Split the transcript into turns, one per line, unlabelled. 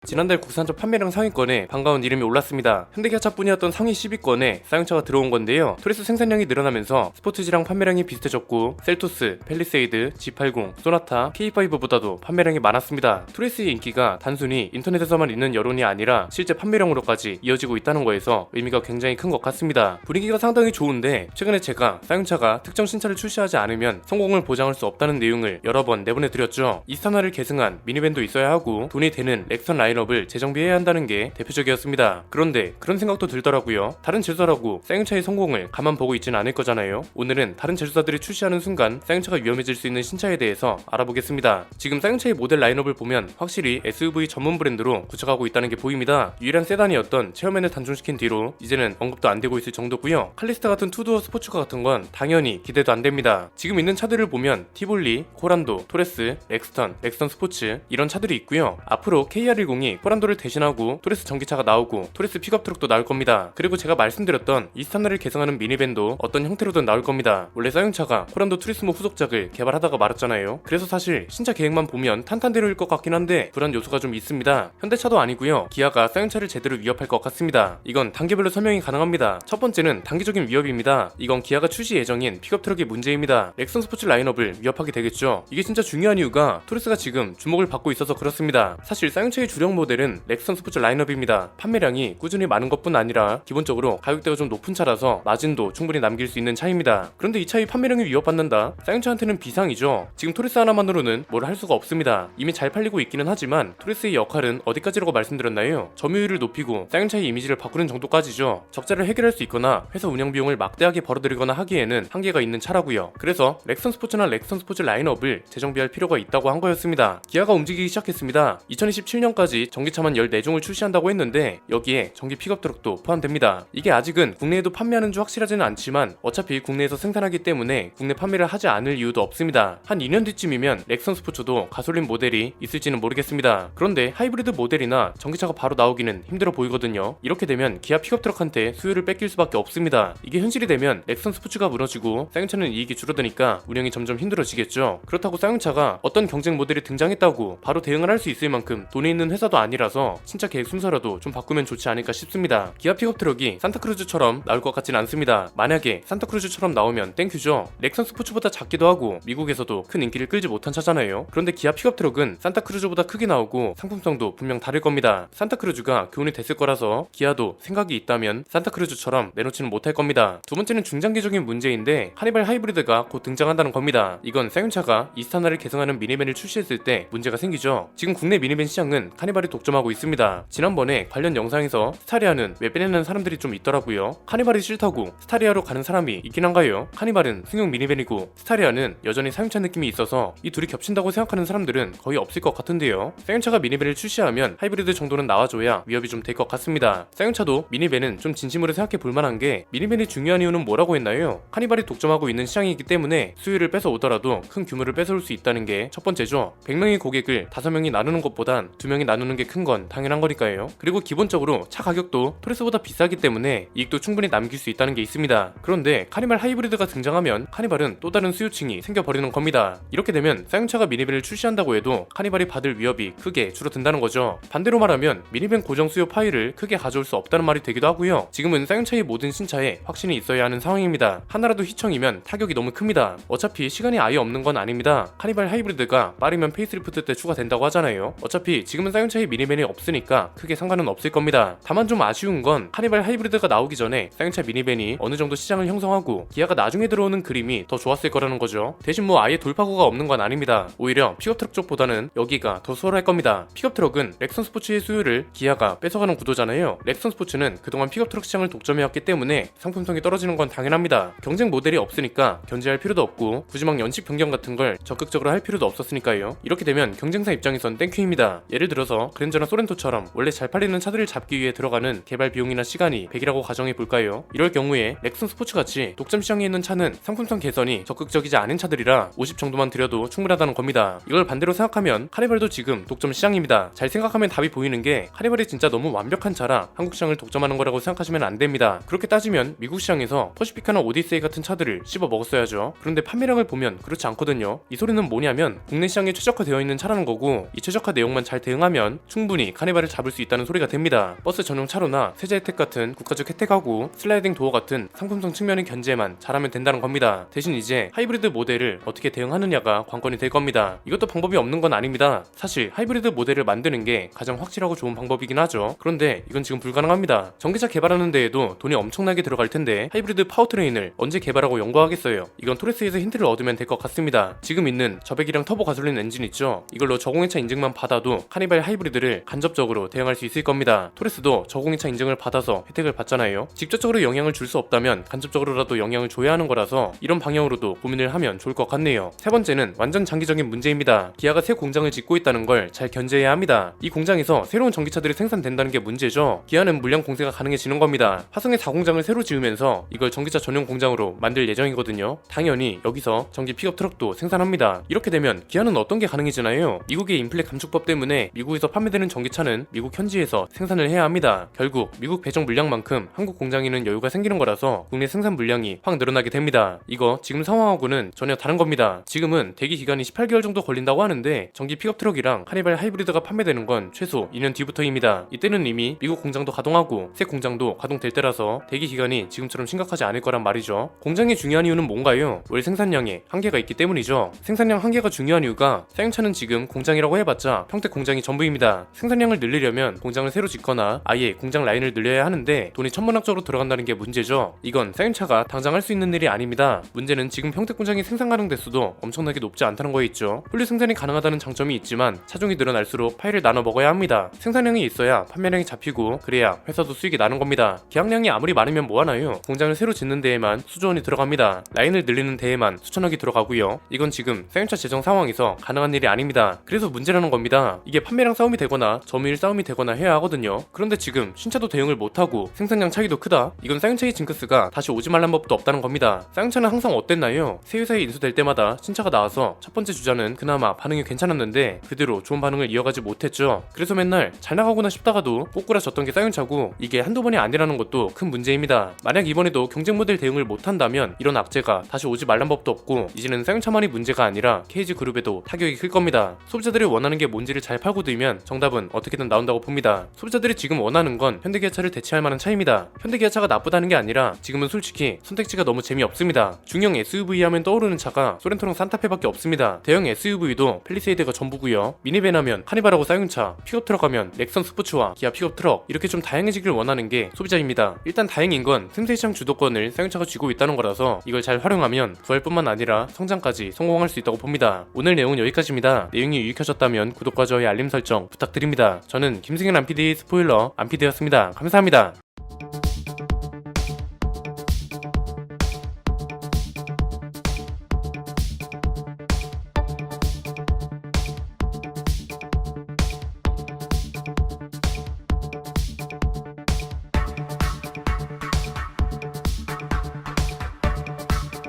지난달 국산차 판매량 상위권에 반가운 이름이 올랐습니다. 현대기아차뿐이었던 상위 10위권에 쌍용차가 들어온 건데요. 토레스 생산량이 늘어나면서 스포츠지랑 판매량이 비슷해졌고 셀토스, 팰리세이드, G80, 소나타, K5보다도 판매량이 많았습니다. 토레스의 인기가 단순히 인터넷에서만 있는 여론이 아니라 실제 판매량으로까지 이어지고 있다는 거에서 의미가 굉장히 큰 것 같습니다. 분위기가 상당히 좋은데 최근에 제가 쌍용차가 특정 신차를 출시하지 않으면 성공을 보장할 수 없다는 내용을 여러 번 내보내드렸죠. 이스타나를 계승한 미니밴도 있어야 하고 돈이 되는 넥선 라인업을 재정비해야 한다는 게 대표적이었습니다. 그런데 그런 생각도 들더라고요. 다른 제조사라고 쌍용차의 성공을 가만 보고 있진 않을 거잖아요. 오늘은 다른 제조사들이 출시하는 순간 쌍용차가 위험해질 수 있는 신차에 대해서 알아보겠습니다. 지금 쌍용차의 모델 라인업을 보면 확실히 SUV 전문 브랜드로 구축하고 있다는 게 보입니다. 유일한 세단이었던 체어맨을 단종시킨 뒤로 이제는 언급도 안 되고 있을 정도고요. 칼리스타 같은 투도어 스포츠카 같은 건 당연히 기대도 안 됩니다. 지금 있는 차들을 보면 티볼리, 코란도, 토레스, 렉스턴, 렉선 스포츠 이런 차들이 있고요. 앞으로 KR10이 코란도를 대신하고 토레스 전기차가 나오고 토레스 픽업 트럭도 나올 겁니다. 그리고 제가 말씀드렸던 이스타나를 개성하는 미니밴도 어떤 형태로든 나올 겁니다. 원래 쌍용차가 코란도 투리스모 후속작을 개발하다가 말았잖아요. 그래서 사실 신차 계획만 보면 탄탄대로일 것 같긴 한데 불안 요소가 좀 있습니다. 현대차도 아니고요. 기아가 쌍용차를 제대로 위협할 것 같습니다. 이건 단계별로 설명이 가능합니다. 첫 번째는 단기적인 위협입니다. 이건 기아가 출시 예정인 픽업 트럭의 문제입니다. 렉선 스포츠 라인업을 위협하게 되겠죠. 이게 진짜 중요한 이유가 토레스가 지금 주목을 받고 있어서 그렇습니다. 사실 쌍용차의 주력 모델은 렉선 스포츠 라인업입니다. 판매량이 꾸준히 많은 것뿐 아니라 기본적으로 가격대가 좀 높은 차라서 마진도 충분히 남길 수 있는 차입니다. 그런데 이 차의 판매량이 위협받는다? 쌍용차한테는 비상이죠. 지금 토레스 하나만으로는 뭘 할 수가 없습니다. 이미 잘 팔리고 있기는 하지만 토레스의 역할은 어디까지라고 말씀드렸나요? 점유율을 높이고 쌍용차의 이미지를 바꾸는 정도까지죠. 적자를 해결할 수 있거나 회사 운영 비용을 막대하게 벌어들이거나 하기에는 한계가 있는 차라고요. 그래서 렉선 스포츠나 렉선 스포츠 라인업을 재정비할 필요가 있다고 한 거였습니다. 기아가 움직이기 시작했습니다. 2027년까지 전기차만 14종을 출시한다고 했는데 여기에 전기 픽업 트럭도 포함됩니다. 이게 아직은 국내에도 판매하는 줄 확실하지는 않지만 어차피 국내에서 생산하기 때문에 국내 판매를 하지 않을 이유도 없습니다. 한 2년 뒤쯤이면 렉선 스포츠도 가솔린 모델이 있을지는 모르겠습니다. 그런데 하이브리드 모델이나 전기차가 바로 나오기는 힘들어 보이거든요. 이렇게 되면 기아 픽업 트럭한테 수요를 뺏길 수밖에 없습니다. 이게 현실이 되면 렉선 스포츠가 무너지고 쌍용차는 이익이 줄어드니까 운영이 점점 힘들어지겠죠. 그렇다고 쌍용차가 어떤 경쟁 모델이 등장했다고 바로 대응을 할 수 있을 만큼 돈이 있는 회사도 아니라서 신차 계획 순서라도 좀 바꾸면 좋지 않을까 싶습니다. 기아 픽업 트럭이 산타크루즈처럼 나올 것 같진 않습니다. 만약에 산타크루즈처럼 나오면 땡큐죠. 렉선 스포츠보다 작기도 하고 미국에서도 큰 인기를 끌지 못한 차잖아요. 그런데 기아 픽업 트럭은 산타크루즈보다 크게 나오고 상품성도 분명 다를 겁니다. 산타크루즈가 교훈이 됐을 거라서 기아도 생각이 있다면 산타크루즈처럼 내놓지는 못할 겁니다. 두 번째는 중장기적인 문제인데 카니발 하이브리드가 곧 등장한다는 겁니다. 이건 쌍용차가 이스타나를 개성하는 미니밴을 출시했을 때 문제가 생기죠. 지금 국내 미니밴 시장은 카니발이 독점하고 있습니다. 지난번에 관련 영상에서 스타리아는 왜 빼내는 사람들이 좀 있더라고요. 카니발이 싫다고 스타리아로 가는 사람이 있긴 한가요? 카니발은 승용 미니밴이고 스타리아는 여전히 사용차 느낌이 있어서 이 둘이 겹친다고 생각하는 사람들은 거의 없을 것 같은데요. 쌍용차가 미니밴을 출시하면 하이브리드 정도는 나와줘야 위협이 좀 될 것 같습니다. 쌍용차도 미니밴은 좀 진심으로 생각해 볼 만한 게 미니밴이 중요한 이유는 뭐라고 했나요? 카니발이 독점하고 있는 시장이기 때문에 수요를 뺏어 오더라도 큰 규모를 뺏어올 수 있다는 게 첫 번째죠. 100명의 고객을 5명이 나누는 것보단 2명이 나누는 게 큰 건 당연한 거니까요. 그리고 기본적으로 차 가격도 토레스보다 비싸기 때문에 이익도 충분히 남길 수 있다는 게 있습니다. 그런데 카니발 하이브리드가 등장하면 카니발은 또 다른 수요층이 생겨버리는 겁니다. 이렇게 되면 쌍용차가 미니밴을 출시한다고 해도 카니발이 받을 위협이 크게 줄어든다는 거죠. 반대로 말하면 미니밴 고정 수요 파일을 크게 가져올 수 없다는 말이 되기도 하고요. 지금은 쌍용차의 모든 신차에 확신이 있어야 하는 상황입니다. 하나라도 휘청이면 타격이 너무 큽니다. 어차피 시간이 아예 없는 건 아닙니다. 카니발 하이브리드가 빠르면 페이스리프트 때 추가된다고 하잖아요. 어차피 지금은 쌍용차의 미니밴이 없으니까 크게 상관은 없을 겁니다. 다만 좀 아쉬운 건 카니발 하이브리드가 나오기 전에 쌍용차 미니밴이 어느 정도 시장을 형성하고 기아가 나중에 들어오는 그림이 더 좋았을 거라는 거죠. 대신 뭐 아예 돌파구가 없는 건 아닙니다. 오히려 픽업 트럭 쪽보다는 여기가 더 수월할 겁니다. 픽업 트럭은 렉선 스포츠의 수요를 기아가 뺏어가는 구도잖아요. 렉선 스포츠는 그동안 픽업 트럭 시장을 독점해왔기 때문에 상품성이 떨어지는 건 당연합니다. 경쟁 모델이 없으니까 견제할 필요도 없고 굳이 막 연식 변경 같은 걸 적극적으로 할 필요도 없었으니까요. 이렇게 되면 경쟁사 입장에선 땡큐입니다. 예를 들어서 그랜저나 소렌토처럼 원래 잘 팔리는 차들을 잡기 위해 들어가는 개발 비용이나 시간이 100이라고 가정해 볼까요? 이럴 경우에 렉슨 스포츠같이 독점 시장에 있는 차는 상품성 개선이 적극적이지 않은 차들이라 50 정도만 들여도 충분하다는 겁니다. 이걸 반대로 생각하면 카니발도 지금 독점 시장입니다. 잘 생각하면 답이 보이는 게 카니발이 진짜 너무 완벽한 차라 한국 시장을 독점하는 거라고 생각하시면 안 됩니다. 그렇게 따지면 미국 시장에서 퍼시픽하나 오디세이 같은 차들을 씹어 먹었어야죠. 그런데 판매량을 보면 그렇지 않거든요. 이 소리는 뭐냐면 국내 시장에 최적화되어 있는 차라는 거고 이 최적화 내용만 잘 대응하면 하면 충분히 카니발을 잡을 수 있다는 소리가 됩니다. 버스 전용 차로나 세제 혜택 같은 국가적 혜택하고 슬라이딩 도어 같은 상품성 측면의 견제만 잘하면 된다는 겁니다. 대신 이제 하이브리드 모델을 어떻게 대응하느냐가 관건이 될 겁니다. 이것도 방법이 없는 건 아닙니다. 사실 하이브리드 모델을 만드는 게 가장 확실하고 좋은 방법이긴 하죠. 그런데 이건 지금 불가능합니다. 전기차 개발하는 데에도 돈이 엄청나게 들어갈 텐데 하이브리드 파워트레인을 언제 개발하고 연구하겠어요. 이건 토레스에서 힌트를 얻으면 될 것 같습니다. 지금 있는 저배기량 터보 가솔린 엔진 있죠? 이걸로 저공해차 인증만 받아도 카니발 하이브리드를 간접적으로 대응할 수 있을 겁니다. 토레스도 저공해차 인증을 받아서 혜택을 받잖아요. 직접적으로 영향을 줄 수 없다면 간접적으로라도 영향을 줘야 하는 거라서 이런 방향으로도 고민을 하면 좋을 것 같네요. 세 번째는 완전 장기적인 문제입니다. 기아가 새 공장을 짓고 있다는 걸 잘 견제해야 합니다. 이 공장에서 새로운 전기차들이 생산된다는 게 문제죠. 기아는 물량 공세가 가능해지는 겁니다. 화성에 4공장을 새로 지으면서 이걸 전기차 전용 공장으로 만들 예정이거든요. 당연히 여기서 전기 픽업 트럭도 생산합니다. 이렇게 되면 기아는 어떤 게 가능해지나요? 미국의 인플레 감축법 때문에 미국에서 판매되는 전기차는 미국 현지에서 생산을 해야 합니다. 결국 미국 배정 물량만큼 한국 공장에는 여유가 생기는 거라서 국내 생산 물량이 확 늘어나게 됩니다. 이거 지금 상황하고는 전혀 다른 겁니다. 지금은 대기 기간이 18개월 정도 걸린다고 하는데 전기 픽업 트럭이랑 카니발 하이브리드가 판매되는 건 최소 2년 뒤부터입니다. 이때는 이미 미국 공장도 가동하고 새 공장도 가동될 때라서 대기 기간이 지금처럼 심각하지 않을 거란 말이죠. 공장이 중요한 이유는 뭔가요? 월 생산량에 한계가 있기 때문이죠. 생산량 한계가 중요한 이유가 사용차는 지금 공장이라고 해봤자 평택 공장이 전부입니다. 생산량을 늘리려면 공장을 새로 짓거나 아예 공장 라인을 늘려야 하는데 돈이 천문학적으로 들어간다는 게 문제죠. 이건 사용차가 당장 할 수 있는 일이 아닙니다. 문제는 지금 평택 공장이 생산 가능 대수도 엄청나게 높지 않다는 거에 있죠. 분류 생산이 가능하다는 장점이 있지만 차종이 늘어날수록 파일을 나눠 먹어야 합니다. 생산량이 있어야 판매량이 잡히고 그래야 회사도 수익이 나는 겁니다. 계약량이 아무리 많으면 뭐하나요? 공장을 새로 짓는 데에만 수조 원이 들어갑니다. 라인을 늘리는 데에만 수천억이 들어가고요. 이건 지금 사용차 재정 상황에서 가능한 일이 아닙니다. 그래서 문제라는 겁니다. 이게 판매량 싸움이 되거나 점유율 싸움이 되거나 해야 하거든요. 그런데 지금 신차도 대응을 못하고 생산량 차이도 크다? 이건 사용차의 징크스가 다시 오지 말란 법도 없다는 겁니다. 사용차는 항상 어땠나요? 새 회사에 인수될 때마다 신차가 나와서 첫 번째 주자는 그나마 반응이 괜찮았는데 그대로 좋은 반응을 이어가지 못했죠. 그래서 맨날 잘 나가구나 싶다가도 꼬꾸라졌던 게 사용차고 이게 한두 번이 아니라는 것도 큰 문제입니다. 만약 이번에도 경쟁 모델 대응을 못한다면 이런 악재가 다시 오지 말란 법도 없고 이제는 사용차만이 문제가 아니라 KG 그룹에도 타격이 클 겁니다. 소비자들이 원하는 게 뭔지를 잘 파고들면 정답은 어떻게든 나온다고 봅니다. 소비자들이 지금 원하는 건 현대기아차를 대체할 만한 차입니다. 현대기아차가 나쁘다는 게 아니라 지금은 솔직히 선택지가 너무 재미없습니다. 중형 SUV 하면 떠오르는 차가 소렌토랑 산타페밖에 없습니다. 대형 SUV도 펠리세이드가 전부고요. 미니밴 하면 카니발하고 사용차, 픽업트럭 하면 넥선 스포츠와 기아 픽업트럭 이렇게 좀 다양해지길 원하는 게 소비자입니다. 일단 다행인 건 틈새 시장 주도권을 사용차가 쥐고 있다는 거라서 이걸 잘 활용하면 부활뿐만 아니라 성장까지 성공할 수 있다고 봅니다. 오늘 내용은 여기까지입니다. 내용이 유익하셨다면 구독과 좋아요 알림 설정 부탁드립니다. 저는 김승현 안PD 스포일러 안PD였습니다. 감사합니다.